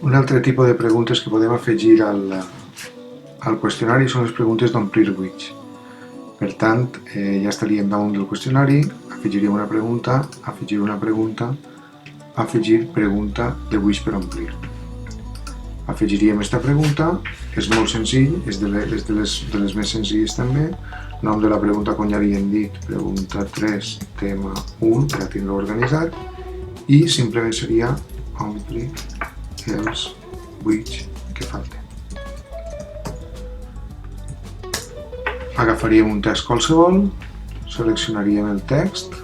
Un altre tipus de preguntes que podem afegir al qüestionari són les preguntes d'omplir which. Per tant, ja estaríem damunt del qüestionari, afegiríem una pregunta, afegir una pregunta, afegir pregunta de which per omplir. Afegiríem aquesta pregunta, és molt senzill, és de les més senzilles també. Nom de la pregunta, com ja havíem dit, pregunta 3, tema 1, per a tindre organitzat, i simplement seria omplir els which que falten. Agafaríem un text qualsevol, seleccionaríem el text,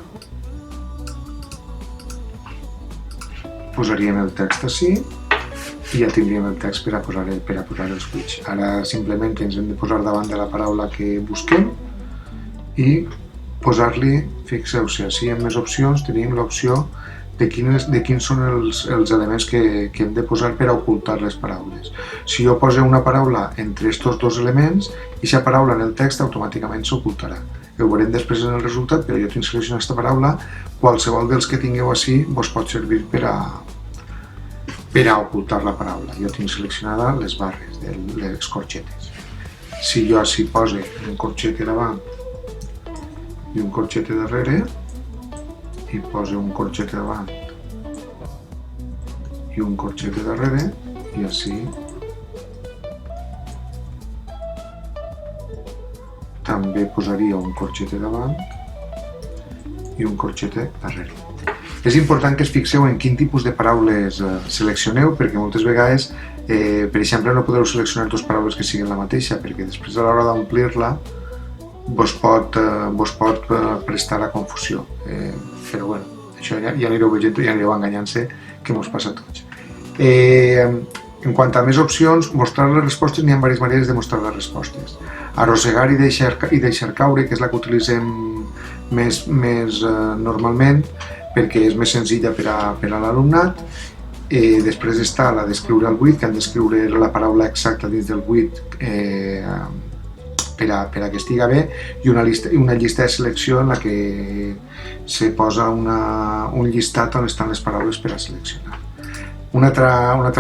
posaríem el text ací i ja tindríem el text per a posar els which. Ara simplement ens hem de posar davant de la paraula que busquem i posar-li, fixeu-se, ací en més opcions tenim l'opció de quins són els elements que hem de posar per a ocultar les paraules. Si jo poso una paraula entre aquests dos elements, aquesta paraula en el text automàticament s'ocultarà. Ho veurem després en el resultat, però jo tinc seleccionat aquesta paraula, qualsevol dels que tingueu ací vos pot servir per a ocultar la paraula. Jo tinc seleccionada les barres, les corxetes. Si jo ací poso un corxete davant i un corxete darrere, i poso un corxete davant i un corxete darrere, i així també posaria un corxete davant i un corxete darrere. És important que es fixeu en quin tipus de paraules seleccioneu, perquè moltes vegades, per exemple, no podeu seleccionar dues paraules que siguin la mateixa, perquè després a l'hora d'omplir-la vos pot prestar a confusió. Però bueno, això ja anireu veient, ja anireu enganyant-se, que mos passa a tots. En quant a més opcions, mostrar les respostes, n'hi ha diverses maneres de mostrar les respostes. Arrossegar i deixar caure, que és la que utilitzem més normalment, perquè és més senzilla per a l'alumnat. Després està la d'escriure el buit, que han d'escriure la paraula exacta dins del buit per a que estigui bé, i una llista de selecció en la que se posa un llistat on estan les paraules per a seleccionar. Un altre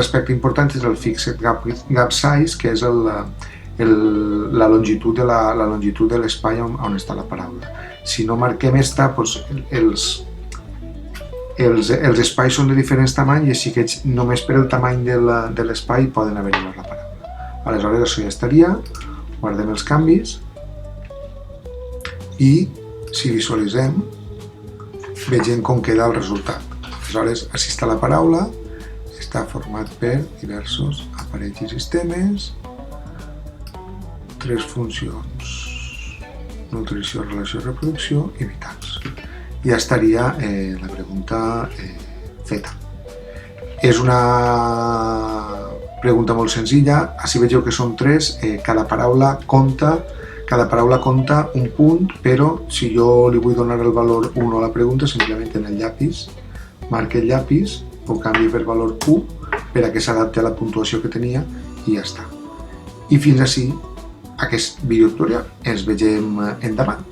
aspecte important és el Fixed Gap Size, que és la longitud de l'espai on està la paraula. Si no marquem esta, els espais són de diferents tamanys i així que només per el tamany de l'espai poden haver-hi la paraula. Aleshores això ja estaria. Guardem els canvis i, si visualitzem, vegem com queda el resultat. Aleshores, així està la paraula, està format per diversos aparells i sistemes, 3 funcions: nutrició, relació, reproducció i vitals. Ja estaria la pregunta feta. És una pregunta molt senzilla, així vegeu que són 3, cada paraula compta un punt, però si jo li vull donar el valor 1 a la pregunta, simplement en el llapis, marque el llapis, ho canvio per valor 1 per a que s'adapti a la puntuació que tenia i ja està. I fins ací aquest videotutorial. Ens vegem endavant.